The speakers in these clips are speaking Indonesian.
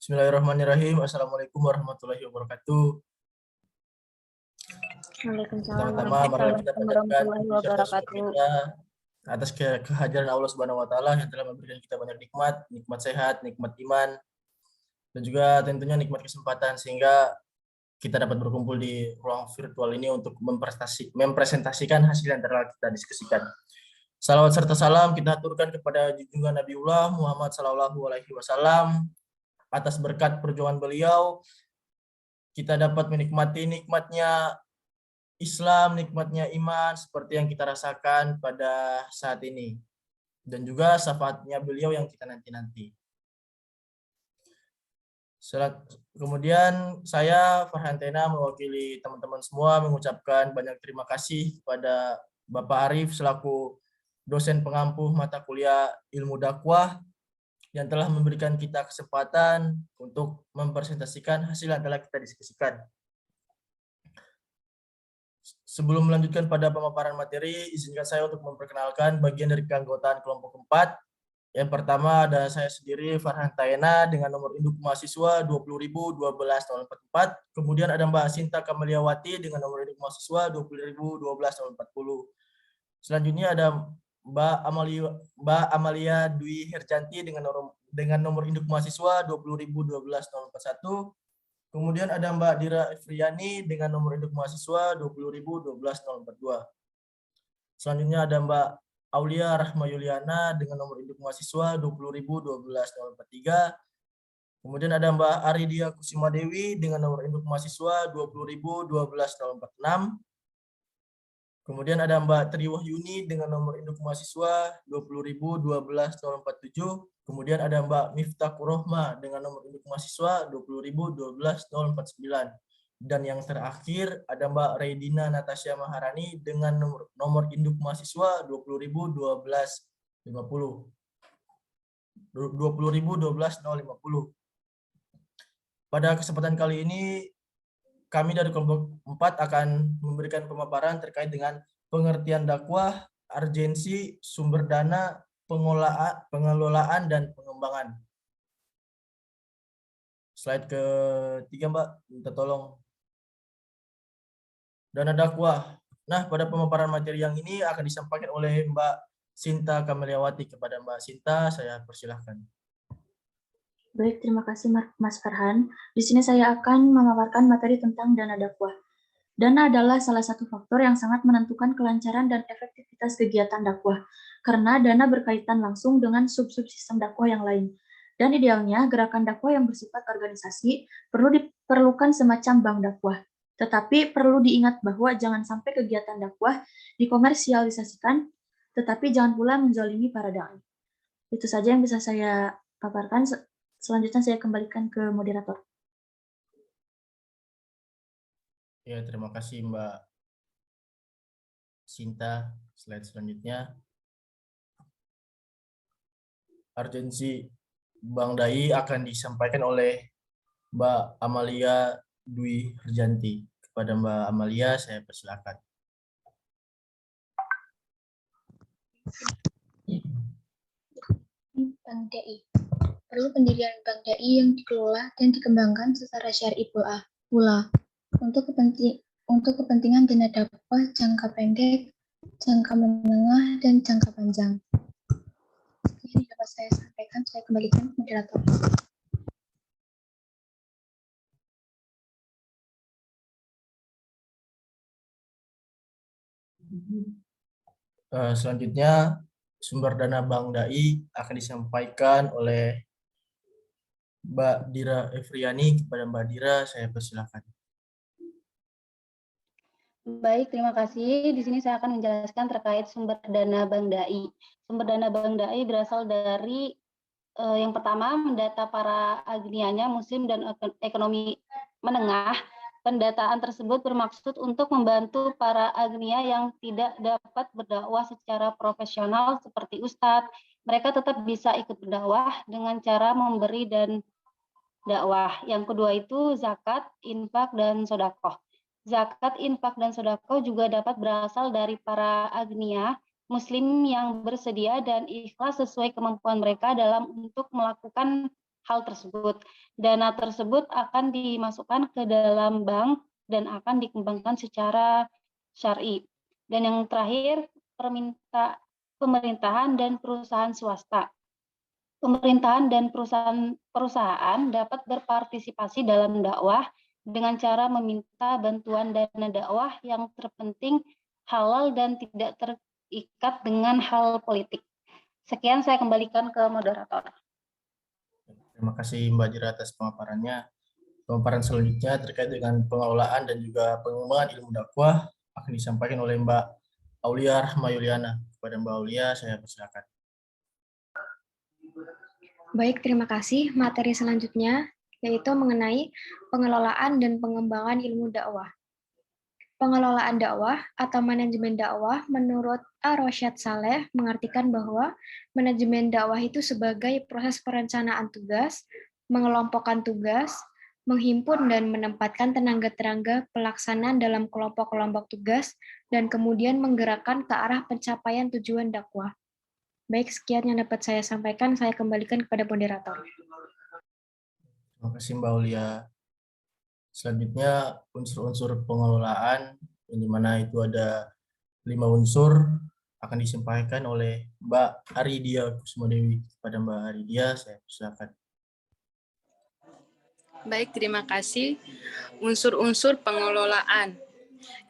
Bismillahirrahmanirrahim. Assalamualaikum warahmatullahi wabarakatuh. Waalaikumsalam Pertama-tama, marilah kita panjatkan warahmatullahi puji serta syukur wabarakatuh. kita atas kehadiran Allah Subhanahu wa taala yang telah memberikan kita banyak nikmat, nikmat sehat, nikmat iman, dan juga tentunya nikmat kesempatan sehingga kita dapat berkumpul di ruang virtual ini untuk mempresentasikan hasil yang telah kita diskusikan. Salawat serta salam kita aturkan kepada junjungan Nabiullah Muhammad Sallallahu Alaihi Wasallam. Atas berkat perjuangan beliau, kita dapat menikmati nikmatnya Islam, nikmatnya iman seperti yang kita rasakan pada saat ini. Dan juga syafaatnya beliau yang kita nanti-nanti. Kemudian saya Farhan Tena mewakili teman-teman semua mengucapkan banyak terima kasih kepada Bapak Arif selaku dosen pengampu mata kuliah ilmu dakwah yang telah memberikan kita kesempatan untuk mempresentasikan hasil yang telah kita diskusikan. Sebelum melanjutkan pada pemaparan materi, izinkan saya untuk memperkenalkan bagian dari keanggotaan kelompok 4. Yang pertama ada saya sendiri, Farhan Taena, dengan nomor induk mahasiswa 20.012.044. Kemudian ada Mbak Sinta Kamaliawati dengan nomor induk mahasiswa 20.012.040. Selanjutnya ada Mbak Amalia Dwi Herjanti dengan nomor induk mahasiswa 20.012.041. Kemudian ada Mbak Dira Efriani dengan nomor induk mahasiswa 20.012.042. Selanjutnya ada Mbak Aulia Rahma Yuliana dengan nomor induk mahasiswa 20.012.043. Kemudian ada Mbak Aridia Kusuma Dewi dengan nomor induk mahasiswa 20.012.046. Kemudian ada Mbak Tri Wahyuni dengan nomor induk mahasiswa 20.012.047. Kemudian ada Mbak Miftah Kurohma dengan nomor induk mahasiswa 20.012.049. Dan yang terakhir ada Mbak Reidina Natasha Maharani dengan nomor induk mahasiswa 20.012.050. Pada kesempatan kali ini kami dari kelompok 4 akan memberikan pemaparan terkait dengan pengertian dakwah, urgensi, sumber dana, pengelolaan, dan pengembangan. Slide ketiga, Mbak, minta tolong. Dana dakwah. Nah, pada pemaparan materi yang ini akan disampaikan oleh Mbak Sinta Kamaliawati. Kepada Mbak Sinta, saya persilahkan. Baik, terima kasih Mas Farhan. Di sini saya akan memaparkan materi tentang dana dakwah. Dana adalah salah satu faktor yang sangat menentukan kelancaran dan efektivitas kegiatan dakwah, karena dana berkaitan langsung dengan sub-sub sistem dakwah yang lain. Dan idealnya, gerakan dakwah yang bersifat organisasi perlu diperlukan semacam bank dakwah. Tetapi perlu diingat bahwa jangan sampai kegiatan dakwah dikomersialisasikan, tetapi jangan pula menzalimi para da'i. Itu saja yang bisa saya paparkan. Selanjutnya saya kembalikan ke moderator. Ya, terima kasih Mbak Sinta. Slide selanjutnya. Urgensi Bang Dai akan disampaikan oleh Mbak Amalia Dwi Herjanti. Kepada Mbak Amalia, saya persilakan. Bank DI. Perlu pendirian Bank DI yang dikelola dan dikembangkan secara syar'i pula untuk kepentingan dana dakwah jangka pendek, jangka menengah, dan jangka panjang. Ini dapat saya sampaikan, saya kembalikan ke moderator. Selanjutnya, sumber dana Bank DAI akan disampaikan oleh Mbak Dira Efriani. Kepada Mbak Dira, saya persilakan. Baik, terima kasih. Di sini saya akan menjelaskan terkait sumber dana Bank DAI. Sumber dana Bank DAI berasal dari yang pertama, mendata para agrinianya muslim dan ekonomi menengah. Pendataan tersebut bermaksud untuk membantu para agnia yang tidak dapat berdakwah secara profesional seperti ustadz. Mereka tetap bisa ikut berdakwah dengan cara memberi dan dakwah. Yang kedua itu zakat, infak, dan sodakoh. Zakat, infak, dan sodakoh juga dapat berasal dari para agnia muslim yang bersedia dan ikhlas sesuai kemampuan mereka dalam untuk melakukan hal tersebut. Dana tersebut akan dimasukkan ke dalam bank dan akan dikembangkan secara syar'i. Dan yang terakhir, pemerintahan dan perusahaan swasta. Pemerintahan dan perusahaan dapat berpartisipasi dalam dakwah dengan cara meminta bantuan dana dakwah yang terpenting, halal, dan tidak terikat dengan hal politik. Sekian, saya kembalikan ke moderator. Terima kasih Mbak Jira atas pemaparannya. Pemaparan selanjutnya terkait dengan pengelolaan dan juga pengembangan ilmu dakwah akan disampaikan oleh Mbak Aulia Rahmayuliana. Kepada Mbak Aulia, saya persilakan. Baik, terima kasih. Materi selanjutnya yaitu mengenai pengelolaan dan pengembangan ilmu dakwah. Pengelolaan dakwah atau manajemen dakwah menurut Ar-Rasyad Saleh mengartikan bahwa manajemen dakwah itu sebagai proses perencanaan tugas, mengelompokkan tugas, menghimpun dan menempatkan tenaga-tenaga pelaksanaan dalam kelompok-kelompok tugas, dan kemudian menggerakkan ke arah pencapaian tujuan dakwah. Baik, sekian yang dapat saya sampaikan. Saya kembalikan kepada moderator. Terima kasih Mbak Aulia. Selanjutnya unsur-unsur pengelolaan, di mana itu ada 5 unsur, akan disampaikan oleh Mbak Aridia Kusmodewi. Kepada Mbak Aridia, saya persilakan. Baik, terima kasih. Unsur-unsur pengelolaan.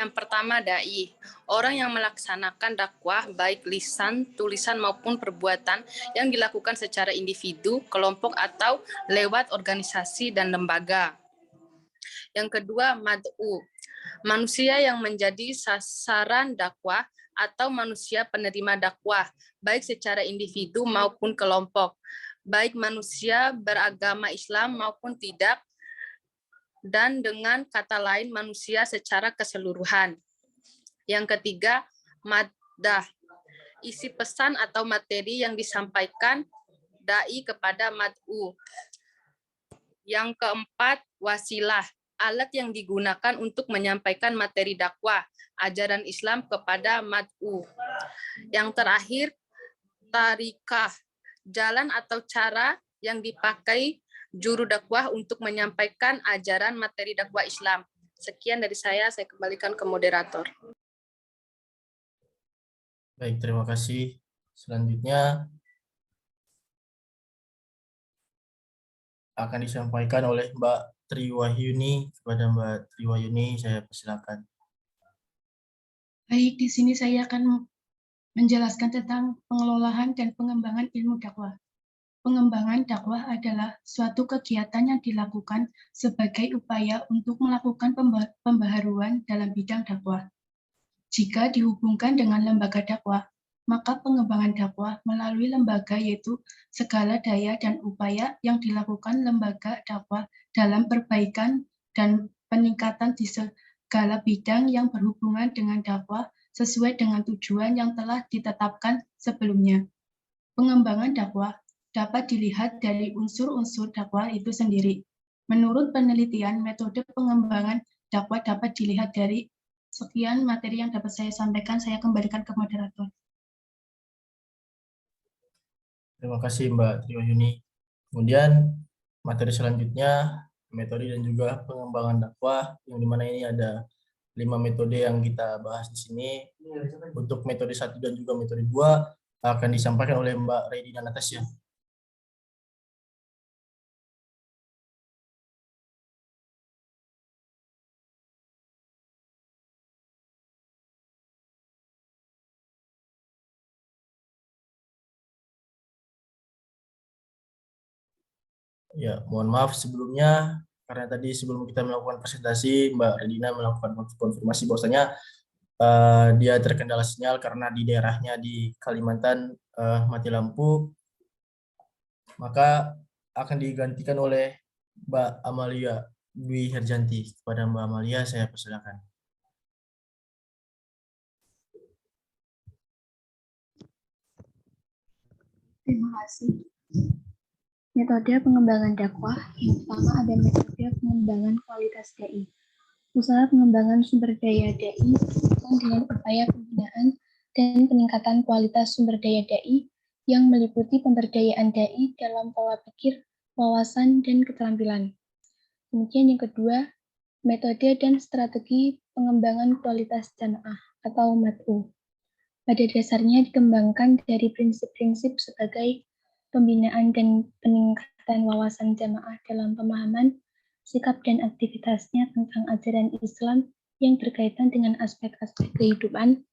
Yang pertama, dai. Orang yang melaksanakan dakwah baik lisan, tulisan maupun perbuatan yang dilakukan secara individu, kelompok atau lewat organisasi dan lembaga. Yang kedua, mad'u. Manusia yang menjadi sasaran dakwah atau manusia penerima dakwah, baik secara individu maupun kelompok, baik manusia beragama Islam maupun tidak, dan dengan kata lain manusia secara keseluruhan. Yang ketiga, maddah. Isi pesan atau materi yang disampaikan dai kepada mad'u. Yang keempat, wasilah. Alat yang digunakan untuk menyampaikan materi dakwah, ajaran Islam kepada mad'u. Yang terakhir, tarikah. Jalan atau cara yang dipakai juru dakwah untuk menyampaikan ajaran materi dakwah Islam. Sekian dari saya kembalikan ke moderator. Baik, terima kasih. Selanjutnya akan disampaikan oleh Mbak Triwahyuni. Kepada Mbak Triwahyuni, saya persilakan. Baik, di sini saya akan menjelaskan tentang pengelolaan dan pengembangan ilmu dakwah. Pengembangan dakwah adalah suatu kegiatan yang dilakukan sebagai upaya untuk melakukan pembaharuan dalam bidang dakwah. Jika dihubungkan dengan lembaga dakwah, maka pengembangan dakwah melalui lembaga yaitu segala daya dan upaya yang dilakukan lembaga dakwah dalam perbaikan dan peningkatan di segala bidang yang berhubungan dengan dakwah sesuai dengan tujuan yang telah ditetapkan sebelumnya. Pengembangan dakwah dapat dilihat dari unsur-unsur dakwah itu sendiri. Menurut penelitian, metode pengembangan dakwah dapat dilihat dari sekian materi yang dapat saya sampaikan. Saya kembalikan ke moderator. Terima kasih Mbak Triwahyuni. Kemudian materi selanjutnya, metode dan juga pengembangan dakwah, yang dimana ini ada 5 metode yang kita bahas di sini. Untuk metode 1 dan juga metode 2 akan disampaikan oleh Mbak Redina Natasha. Ya, mohon maaf sebelumnya, karena tadi sebelum kita melakukan presentasi, Mbak Redina melakukan konfirmasi bahwasanya dia terkendala sinyal karena di daerahnya di Kalimantan mati lampu, maka akan digantikan oleh Mbak Amalia Dwi Herjanti. Kepada Mbak Amalia, saya persilakan. Terima kasih. Metode pengembangan dakwah. Yang pertama ada metode pengembangan kualitas dai. Usaha pengembangan sumber daya dai berkaitan dengan upaya pembinaan dan peningkatan kualitas sumber daya dai yang meliputi pemberdayaan dai dalam pola pikir, wawasan, dan keterampilan. Kemudian yang kedua, metode dan strategi pengembangan kualitas jamaah atau MATU. Pada dasarnya dikembangkan dari prinsip-prinsip sebagai pembinaan dan peningkatan wawasan jamaah dalam pemahaman, sikap dan aktivitasnya tentang ajaran Islam yang berkaitan dengan aspek-aspek kehidupan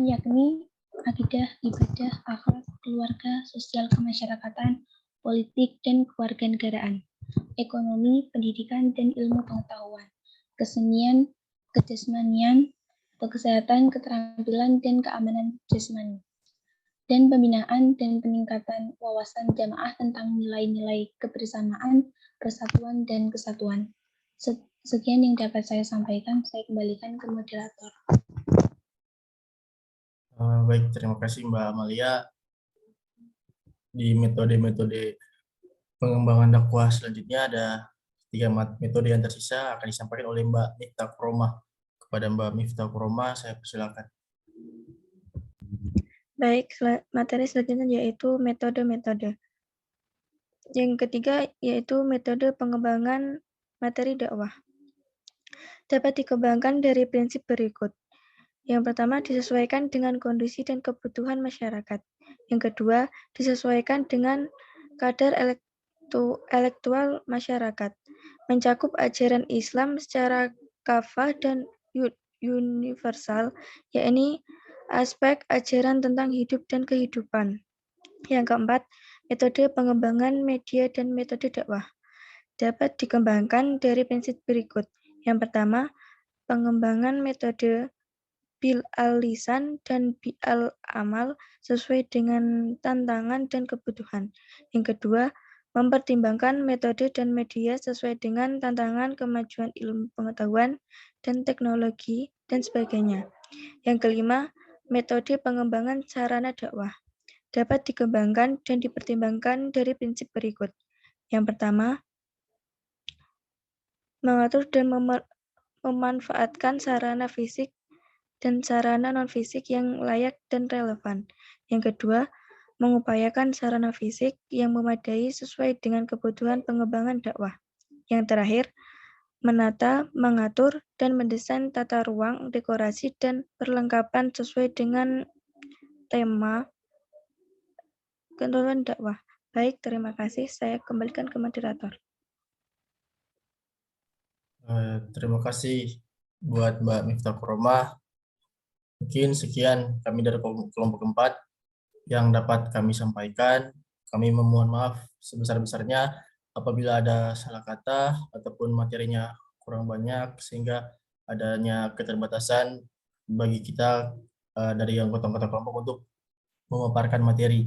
yakni akidah, ibadah, akhlak, keluarga, sosial kemasyarakatan, politik dan kewarganegaraan, ekonomi, pendidikan dan ilmu pengetahuan, kesenian, kejasmanian, kesehatan, keterampilan dan keamanan jasmani, dan pembinaan dan peningkatan wawasan jamaah tentang nilai-nilai kebersamaan, persatuan, dan kesatuan. Sekian yang dapat saya sampaikan, saya kembalikan ke moderator. Baik, terima kasih Mbak Amalia. Di metode-metode pengembangan dakwah selanjutnya ada 3 metode yang tersisa akan disampaikan oleh Mbak Miftah Kuromah. Kepada Mbak Miftah Kuromah, saya persilakan. Baik, materi selanjutnya yaitu metode-metode. Yang ketiga yaitu metode pengembangan materi dakwah. Dapat dikembangkan dari prinsip berikut. Yang pertama, disesuaikan dengan kondisi dan kebutuhan masyarakat. Yang kedua, disesuaikan dengan kadar intelektual masyarakat. Mencakup ajaran Islam secara kafah dan universal, yakni aspek ajaran tentang hidup dan kehidupan. Yang keempat, metode pengembangan media dan metode dakwah. Dapat dikembangkan dari prinsip berikut. Yang pertama, pengembangan metode bil al-lisan dan bil al-amal sesuai dengan tantangan dan kebutuhan. Yang kedua, mempertimbangkan metode dan media sesuai dengan tantangan kemajuan ilmu pengetahuan dan teknologi dan sebagainya. Yang kelima, metode pengembangan sarana dakwah. Dapat dikembangkan dan dipertimbangkan dari prinsip berikut. Yang pertama, mengatur dan memanfaatkan sarana fisik dan sarana non-fisik yang layak dan relevan. Yang kedua, mengupayakan sarana fisik yang memadai sesuai dengan kebutuhan pengembangan dakwah. Yang terakhir, menata, mengatur, dan mendesain tata ruang, dekorasi, dan perlengkapan sesuai dengan tema ketentuan dakwah. Baik, terima kasih. Saya kembalikan ke moderator. Terima kasih buat Mbak Miftah Kuromah. Mungkin sekian kami dari kelompok 4 yang dapat kami sampaikan. Kami memohon maaf sebesar-besarnya apabila ada salah kata ataupun materinya kurang banyak sehingga adanya keterbatasan bagi kita dari anggota-anggota kelompok untuk memaparkan materi.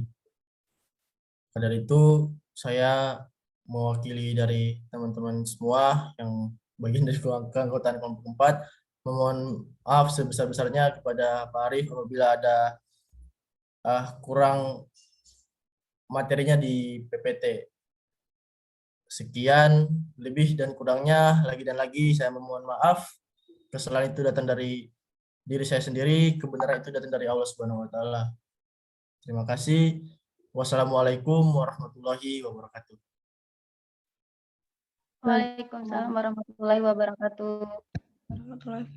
Dari itu saya mewakili dari teman-teman semua yang bagian dari keanggotaan kelompok 4 memohon maaf sebesar-besarnya kepada Pak Arif apabila ada kurang materinya di PPT. Sekian, lebih dan kurangnya lagi dan lagi saya memohon maaf. Kesalahan itu datang dari diri saya sendiri, kebenaran itu datang dari Allah Subhanahu wa taala. Terima kasih. Wassalamualaikum warahmatullahi wabarakatuh. Waalaikumsalam warahmatullahi wabarakatuh. Warahmatullahi